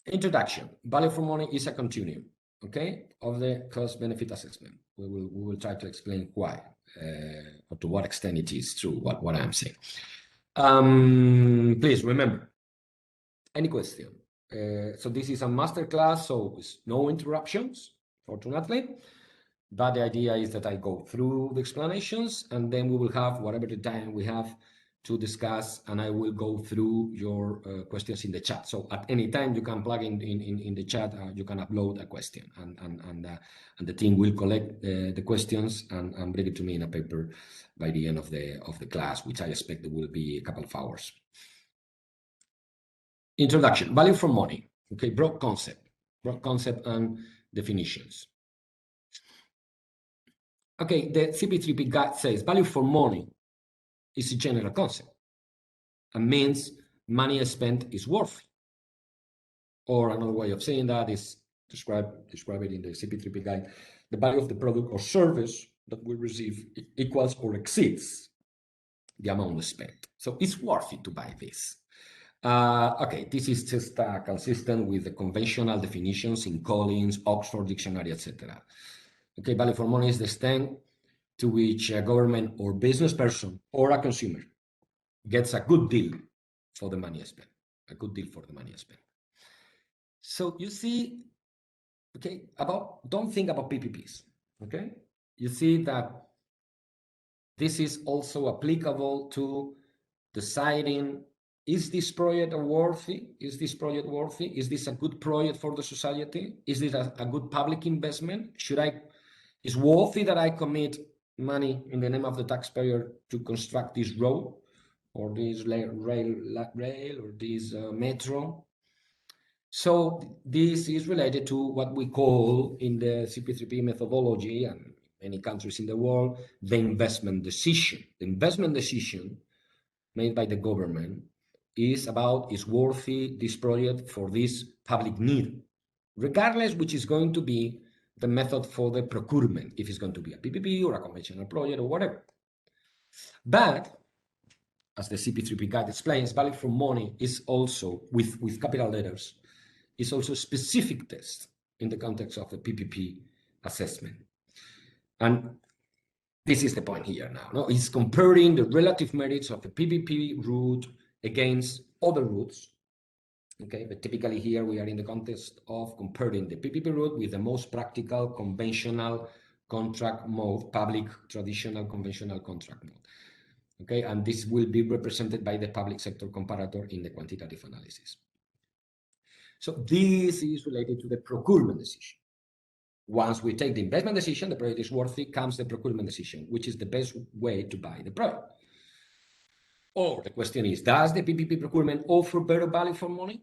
Introduction. Value for money is a continuum, okay, of the cost-benefit assessment. We will try to explain why, or to what extent it is true what I'm saying. Please remember, any question. So this is a masterclass, so it's no interruptions, fortunately. But the idea is that I go through the explanations, and then we will have whatever the time we have to discuss, and I will go through your questions in the chat. So at any time you can plug in the chat, you can upload a question, and the team will collect the questions and bring it to me in a paper by the end of the class, which I expect it will be a couple of hours. Introduction, value for money. Okay, broad concept and definitions. Okay, the CP3P guide says value for money is a general concept and means money spent is worth. Or another way of saying that is describe it in the CP3P guide. The value of the product or service that we receive equals or exceeds the amount spent. So it's worth it to buy this. Okay, this is just consistent with the conventional definitions in Collins, Oxford Dictionary, etc. Okay, value for money is the extent to which a government or business person or a consumer gets a good deal for the money spent. A good deal for the money spent. So you see, okay, don't think about PPPs, okay? You see that this is also applicable to deciding, is this project worthy? Is this project worthy? Is this a good project for the society? Is this a good public investment? Is worthy that I commit money in the name of the taxpayer to construct this road or this rail or this metro? So this is related to what we call in the CP3P methodology and many countries in the world, the investment decision. The investment decision made by the government is about, is worthy this project for this public need, regardless which is going to be the method for the procurement, if it's going to be a PPP or a conventional project or whatever. But as the CP3P guide explains, value for money is also, with capital letters, is also a specific test in the context of the PPP assessment. And this is the point here now. No? It's comparing the relative merits of the PPP route against other routes. Okay, but typically here we are in the context of comparing the PPP route with the most practical conventional contract mode, public traditional conventional contract mode. Okay, and this will be represented by the public sector comparator in the quantitative analysis. So this is related to the procurement decision. Once we take the investment decision, the project is worthy, comes the procurement decision, which is the best way to buy the project. Or the question is, does the PPP procurement offer better value for money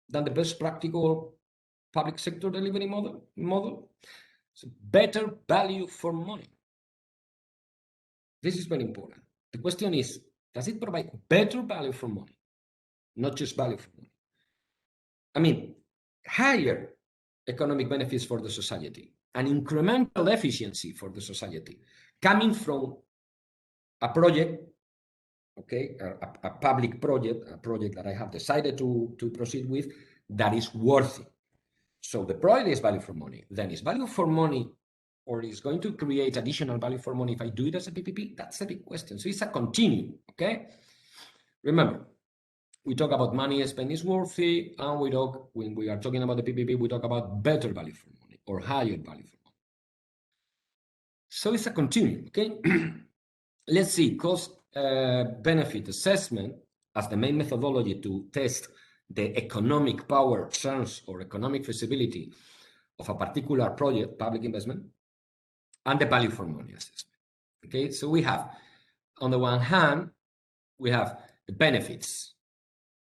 than the best practical public sector delivery model? So better value for money. This is very important. The question is, does it provide better value for money? Not just value for money. I mean, higher economic benefits for the society, an incremental efficiency for the society coming from a project, okay, a public project, a project that I have decided to proceed with that is worthy. So the project is value for money. Then is value for money or is going to create additional value for money if I do it as a PPP? That's a big question. So it's a continuum, okay? Remember, we talk about money spent is worthy, and when we are talking about the PPP, we talk about better value for money or higher value for money. So it's a continuum, okay? Let's see, cost benefit assessment as the main methodology to test the economic power, chance, or economic feasibility of a particular project, public investment, and the value for money assessment. Okay, so we have, on the one hand, we have the benefits.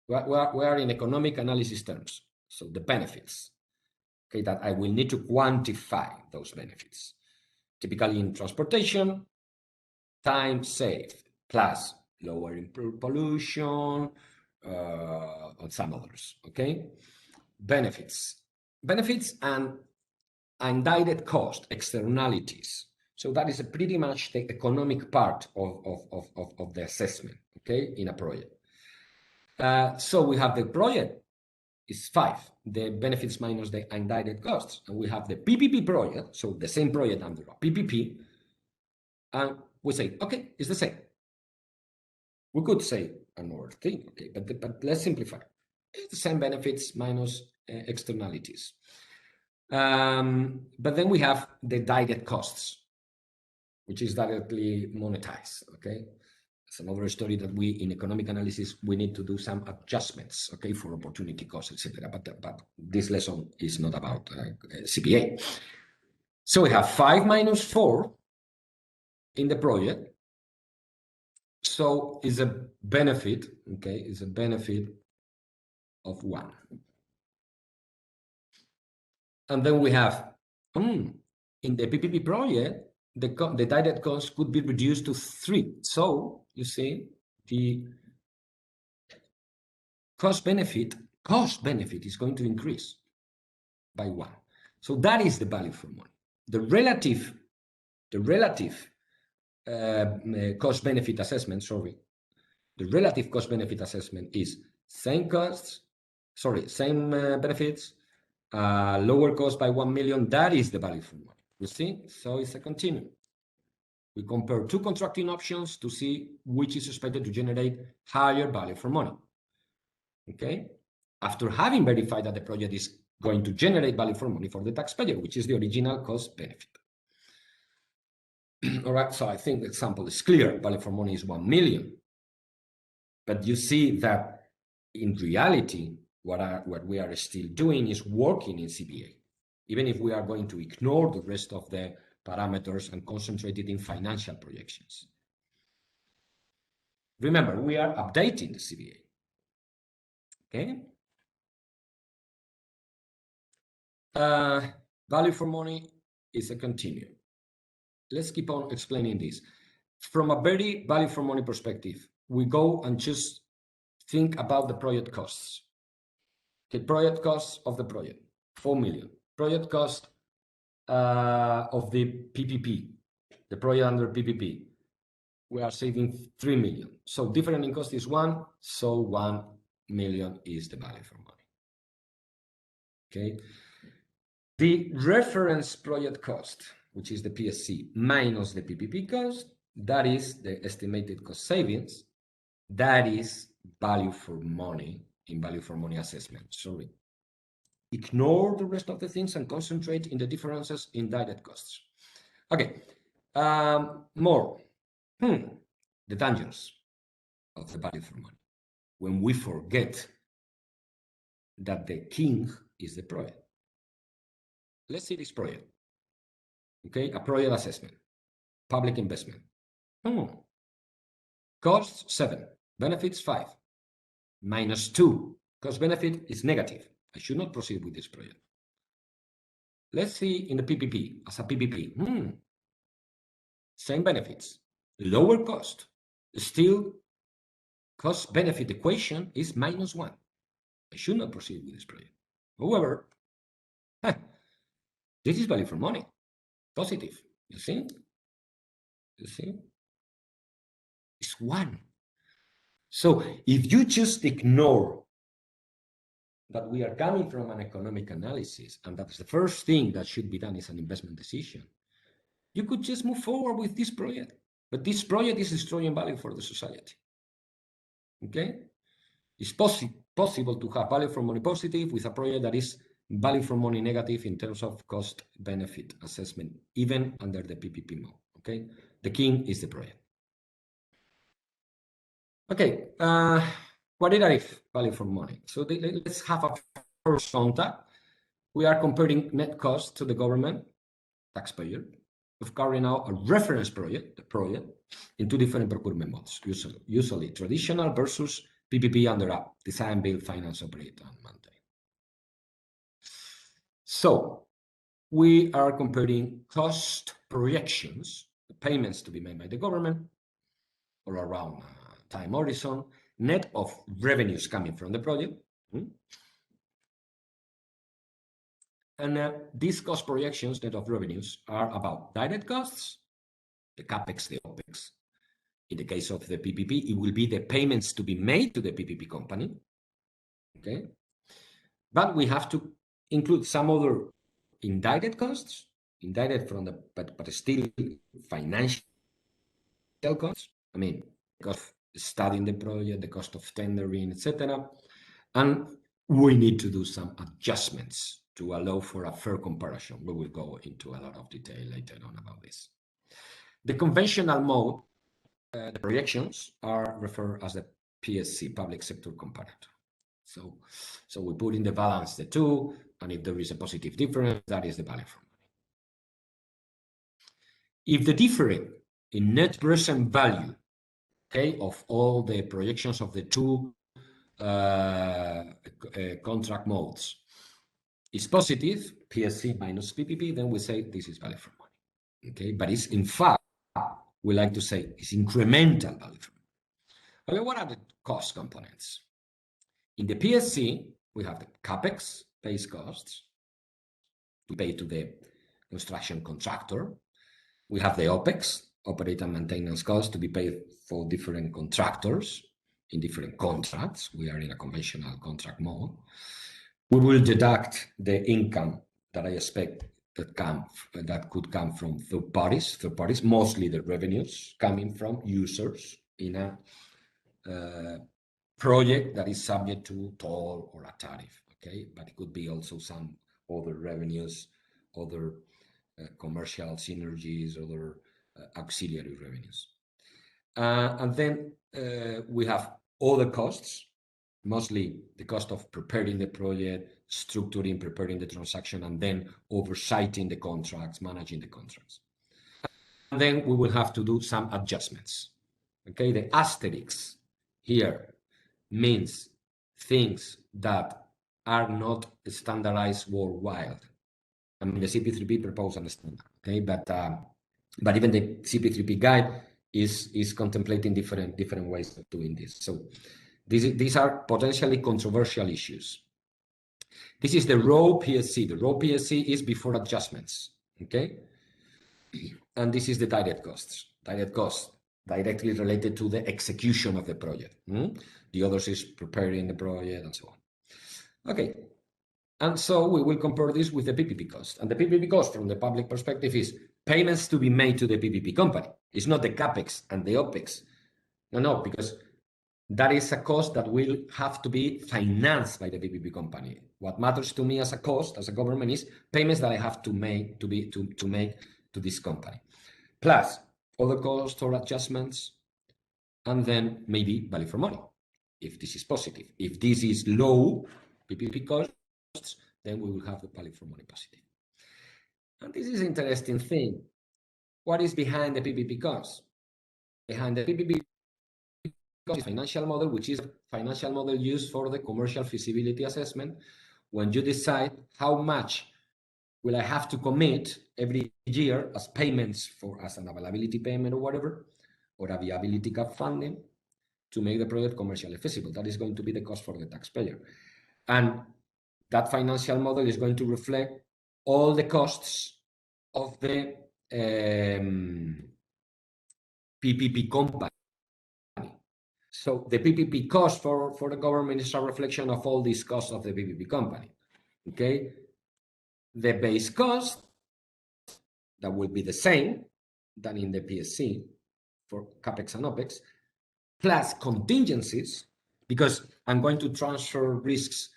We are in economic analysis terms. So the benefits, okay, that I will need to quantify those benefits. Typically in transportation, time saved, plus lower pollution, and some others, okay? Benefits and indirect cost, externalities. So that is pretty much the economic part of the assessment, okay, in a project. So we have the project is 5, the benefits minus the indirect costs. And we have the PPP project, so the same project under a PPP, and we say, okay, it's the same. We could say another thing, okay, but let's simplify. It's the same benefits minus externalities. But then we have the direct costs, which is directly monetized, okay? It's another story that we, in economic analysis, we need to do some adjustments, okay, for opportunity costs, etc. But this lesson is not about CPA. So we have 5 minus 4 in the project. So is a benefit, okay, is a benefit of 1. And then we have, in the PPP project, the direct cost could be reduced to 3. So you see, the cost benefit is going to increase by 1. So that is the value for money. The relative cost benefit assessment, the relative cost benefit assessment is same costs, same benefits, lower cost by 1 million. That is the value for money. You see? So it's a continuum. We compare 2 contracting options to see which is expected to generate higher value for money. Okay? After having verified that the project is going to generate value for money for the taxpayer, which is the original cost benefit. All right, so I think the example is clear. Value for money is 1 million. But you see that in reality, what we are still doing is working in CBA, even if we are going to ignore the rest of the parameters and concentrate it in financial projections. Remember, we are updating the CBA. Okay? Value for money is a continuum. Let's keep on explaining this. From a very value for money perspective, we go and just think about the project costs. Okay, project costs of the project, 4 million. Project cost of the PPP, the project under PPP, we are saving 3 million. So difference in cost is 1, so 1 million is the value for money. Okay. The reference project cost, which is the PSC, minus the PPP cost, that is the estimated cost savings. That is value for money in value for money assessment. Sorry. Ignore the rest of the things and concentrate in the differences in direct costs. Okay. More. The dangers of the value for money. When we forget that the king is the project. Let's see this project. Okay, a project assessment, public investment. Costs 7, benefits 5, minus 2. Cost benefit is negative. I should not proceed with this project. Let's see in the PPP, as a PPP. Same benefits, lower cost. Still, cost benefit equation is minus 1. I should not proceed with this project. However, this is value for money. Positive. You see? You see? It's 1. So if you just ignore that we are coming from an economic analysis, and that's the first thing that should be done is an investment decision, you could just move forward with this project. But this project is destroying value for the society. Okay? It's possible to have value for money positive with a project that is value for money negative in terms of cost benefit assessment, even under the PPP mode. Okay? The king is the project. Okay, quantitative value for money. So let's have a first contact. We are comparing net cost to the government, taxpayer, of carrying out a reference project, the project, in 2 different procurement modes, usually traditional versus PPP under a design, build, finance, operate, and maintain. So we are comparing cost projections, the payments to be made by the government, or around time horizon, net of revenues coming from the project. And these cost projections, net of revenues, are about direct costs, the CAPEX, the OPEX. In the case of the PPP, it will be the payments to be made to the PPP company. Okay. But we have to include some other indirect costs, indirect from the, but still financial costs. I mean, the cost of studying the project, the cost of tendering, etc. And we need to do some adjustments to allow for a fair comparison. We will go into a lot of detail later on about this. The conventional mode, the projections are referred as the PSC, public sector comparator. So we put in the balance the two, and if there is a positive difference, that is the value for money. If the difference in net present value, okay, of all the projections of the two contract modes is positive, PSC minus PPP, then we say this is value for money. Okay, but it's in fact, we like to say it's incremental value for money. Okay, what are the cost components? In the PSC, we have the CapEx, base costs, we pay to the construction contractor. We have the OpEx, operate and maintenance costs, to be paid for different contractors in different contracts. We are in a conventional contract mode. We will deduct the income that I expect that could come from third parties, mostly the revenues coming from users in a project that is subject to toll or a tariff, okay? But it could be also some other revenues, other commercial synergies, other auxiliary revenues. And then we have other costs, mostly the cost of preparing the project, structuring, preparing the transaction, and then oversighting the contracts, managing the contracts. And then we will have to do some adjustments. Okay, the asterisk here means things that are not standardized worldwide. I mean, the CP3P proposed a standard, okay, but even the CP3P guide is contemplating different ways of doing this. So these are potentially controversial issues. This is the raw PSC. The raw PSC is before adjustments, okay? And this is the direct costs. Direct costs directly related to the execution of the project. The others is preparing the project and so on. Okay, and so we will compare this with the PPP cost. And the PPP cost from the public perspective is payments to be made to the PPP company. It's not the CapEx and the OpEx. No, because that is a cost that will have to be financed by the PPP company. What matters to me as a cost, as a government, is payments that I have to make to make to this company, plus other costs or adjustments, and then maybe value for money, if this is positive. If this is low PPP costs, then we will have the value for money positive. And this is an interesting thing. What is behind the PPP costs? Behind the PPP cost is financial model, which is a financial model used for the commercial feasibility assessment. When you decide how much will I have to commit every year as payments as an availability payment or whatever, or a viability gap funding to make the project commercially feasible. That is going to be the cost for the taxpayer. And that financial model is going to reflect all the costs of the PPP company. So the PPP cost for the government is a reflection of all these costs of the PPP company. Okay, the base cost that will be the same than in the PSC for CapEx and OpEx, plus contingencies, because I'm going to transfer risks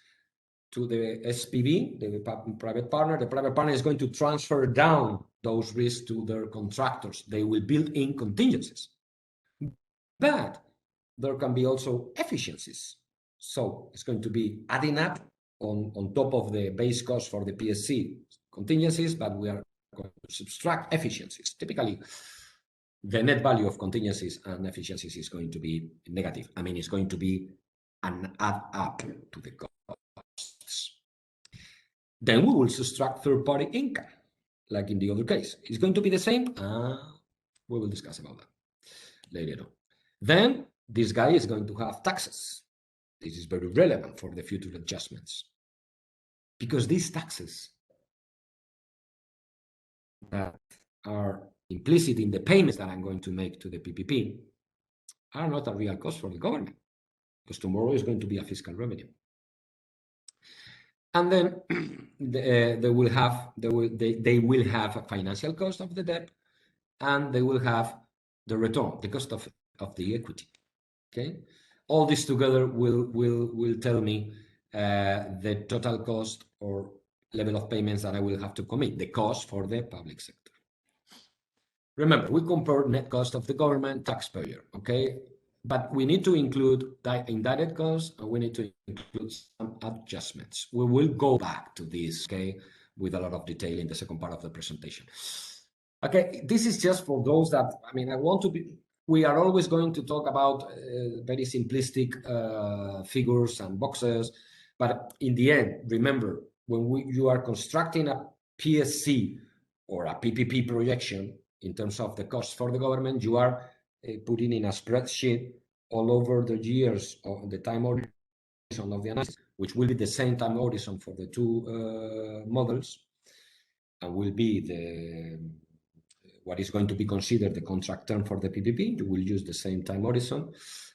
to the SPV, the private partner. The private partner is going to transfer down those risks to their contractors. They will build in contingencies. But there can be also efficiencies. So it's going to be adding up on top of the base cost for the PSC contingencies, but we are going to subtract efficiencies. Typically, the net value of contingencies and efficiencies is going to be negative. I mean, it's going to be an add up to the costs. Then we will subtract third-party income, like in the other case. It's going to be the same. We will discuss about that later on. Then this guy is going to have taxes. This is very relevant for the future adjustments, because these taxes that are implicit in the payments that I'm going to make to the PPP are not a real cost for the government, because tomorrow is going to be a fiscal revenue. And then they will have a financial cost of the debt, and they will have the return, the cost of the equity. Okay, all this together will tell me the total cost or level of payments that I will have to commit, the cost for the public sector. Remember, we compare net cost of the government taxpayer, okay? But we need to include indirect costs, and we need to include some adjustments. We will go back to this, okay, with a lot of detail in the second part of the presentation. Okay, this is just for those that, I mean, we are always going to talk about very simplistic figures and boxes, but in the end, remember, when you are constructing a PSC or a PPP projection, in terms of the cost for the government, you are putting in a spreadsheet all over the years of the time horizon of the analysis, which will be the same time horizon for the two models, and will be what is going to be considered the contract term for the PPP. You will use the same time horizon,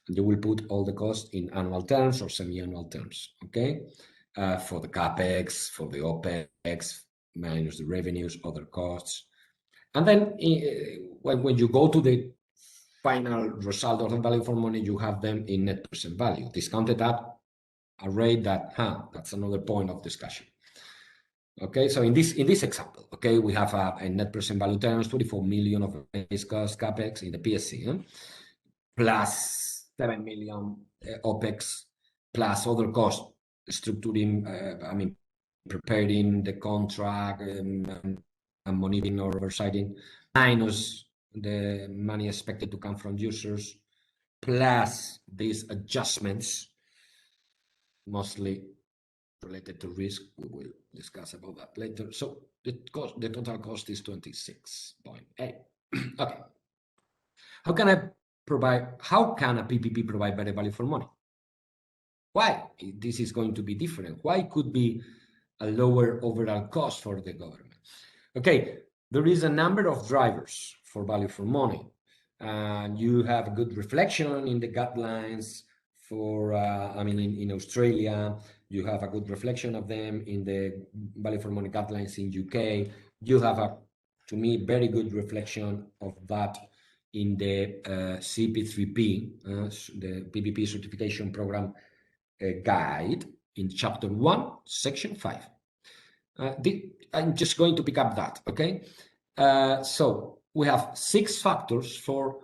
and you will put all the costs in annual terms or semi-annual terms, okay? For the CAPEX, for the OPEX, minus the revenues, other costs. And then when you go to the final result of the value for money, you have them in net present value, discounted at a rate that's another point of discussion. Okay, so in this example, okay, we have a net present value terms, 24 million of base cost CAPEX in the PSC, plus 7 million OPEX, plus other costs, structuring, preparing the contract, and monitoring or oversighting, minus the money expected to come from users, plus these adjustments, mostly related to risk. We will discuss about that later. So the total cost is 26.8. Okay. How can a PPP provide better value for money? Why this is going to be different? Why could be a lower overall cost for the government? Okay, there is a number of drivers for value for money, and you have a good reflection in the guidelines for, in Australia, you have a good reflection of them in the value for money guidelines in UK. You have to me, very good reflection of that in the CP3P, the PPP certification program guide in chapter 1, section 5. I'm just going to pick up that, okay? So we have 6 factors for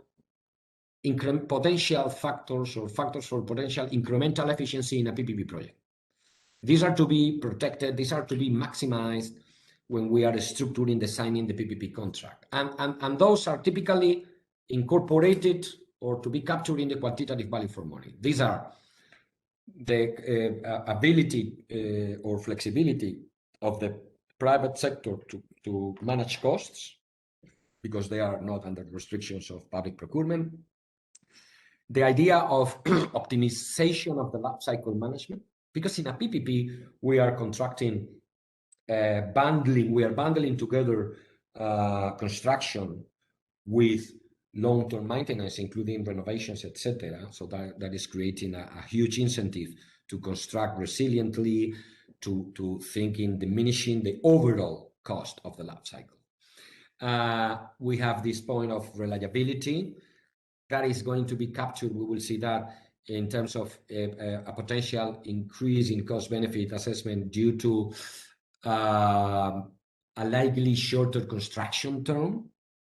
potential factors or factors for potential incremental efficiency in a PPP project. These are to be protected, these are to be maximized when we are structuring, designing the PPP contract. And those are typically incorporated or to be captured in the quantitative value for money. These are the ability or flexibility of the private sector to manage costs, because they are not under restrictions of public procurement. The idea of optimization of the life cycle management, because in a PPP, we are contracting bundling together construction with long-term maintenance, including renovations, etc. So that is creating a huge incentive to construct resiliently, to think in diminishing the overall cost of the life cycle. We have this point of reliability that is going to be captured. We will see that in terms of a potential increase in cost-benefit assessment due to a likely shorter construction term.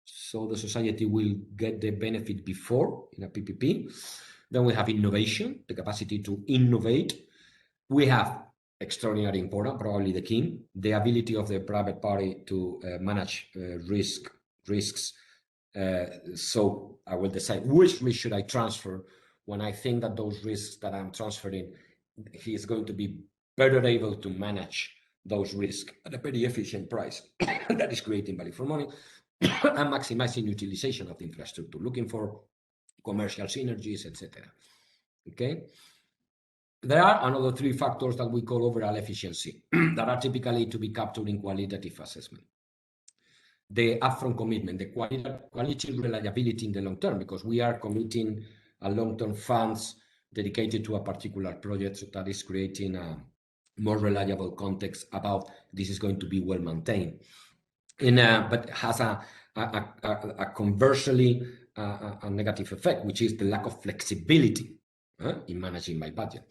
So the society will get the benefit before in a PPP. Then we have innovation, the capacity to innovate. We have extraordinarily important, probably the key, the ability of the private party to manage risks. So I will decide which risk should I transfer when I think that those risks that I'm transferring, he is going to be better able to manage those risks at a very efficient price. That is creating value for money and maximizing utilization of the infrastructure, looking for commercial synergies, etc. Okay. There are another 3 factors that we call overall efficiency that are typically to be captured in qualitative assessment. The upfront commitment, the quality reliability in the long term, because we are committing a long-term funds dedicated to a particular project that is creating more reliable context about this is going to be well maintained. But has a conversely a negative effect, which is the lack of flexibility in managing my budget.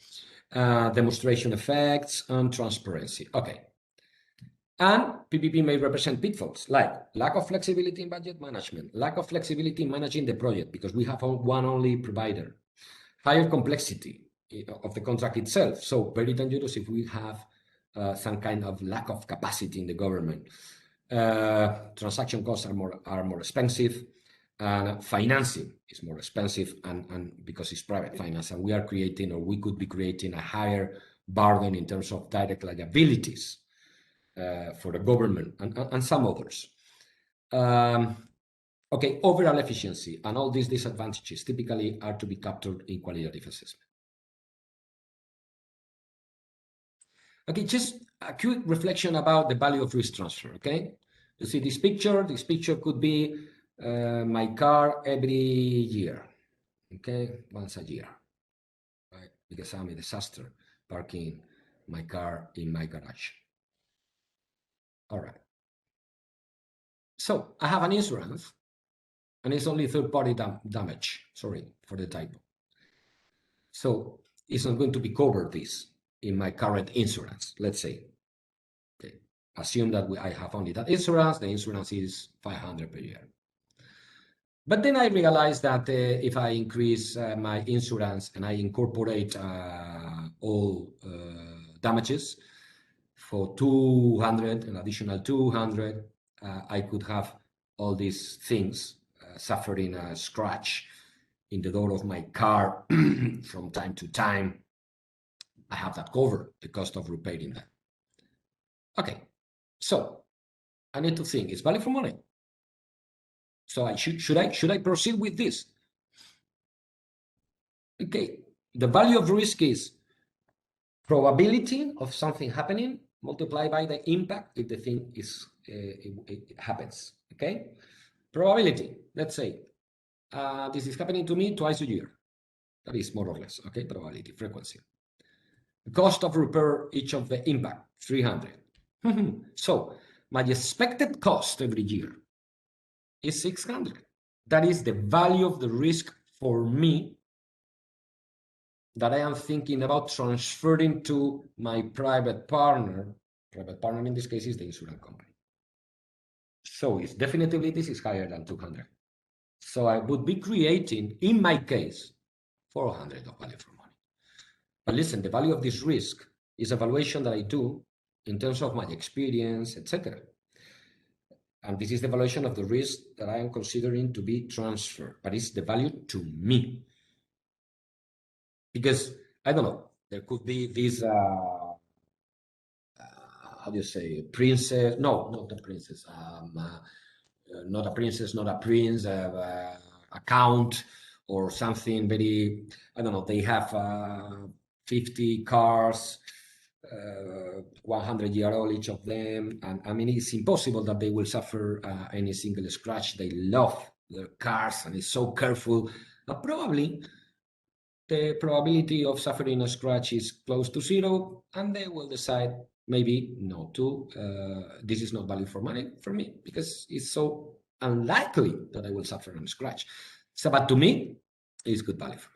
Demonstration effects and transparency. Okay. And PPP may represent pitfalls like lack of flexibility in budget management, lack of flexibility in managing the project because we have one only provider, higher complexity of the contract itself. So very dangerous if we have some kind of lack of capacity in the government. Transaction costs are more expensive, and financing is more expensive, and because it's private finance, and we are creating, or we could be creating, a higher burden in terms of direct liabilities for the government and some others. Okay, overall efficiency and all these disadvantages typically are to be captured in qualitative assessment. Okay, just a quick reflection about the value of risk transfer. Okay, you see this picture. This picture could be my car every year. Okay, once a year, right? Because I'm a disaster parking my car in my garage. All right. So I have an insurance, and it's only third-party damage. Sorry for the typo. So it's not going to be covered this in my current insurance, let's say. Okay, assume that I have only that insurance. The insurance is 500 per year. But then I realized that if I increase my insurance and I incorporate all damages for 200, an additional 200, I could have all these things suffering a scratch in the door of my car from time to time. I have that covered, the cost of repairing that. Okay, so I need to think, it's value for money. So should I proceed with this? Okay, the value of risk is probability of something happening multiplied by the impact if the thing is it happens. Okay, probability. Let's say this is happening to me twice a year. That is more or less, okay, probability, frequency. The cost of repair each of the impact, 300. So my expected cost every year is 600. That is the value of the risk for me that I am thinking about transferring to my private partner. Private partner in this case is the insurance company. So it's definitely, this is higher than 200. So I would be creating, in my case, 400 of value for money. But listen, the value of this risk is a valuation that I do in terms of my experience, etc. And this is the valuation of the risk that I am considering to be transferred, but it's the value to me. Because, I don't know, there could be this, how do you say, princess, no, not a princess, not a princess, not a prince, a count or something very, I don't know, they have 50 cars, 100-year-old each of them, and I mean it's impossible that they will suffer any single scratch. They love their cars and it's so careful, but probably the probability of suffering a scratch is close to zero, and they will decide maybe not to. This is not value for money for me because it's so unlikely that I will suffer a scratch. So, but to me, it's good value for money.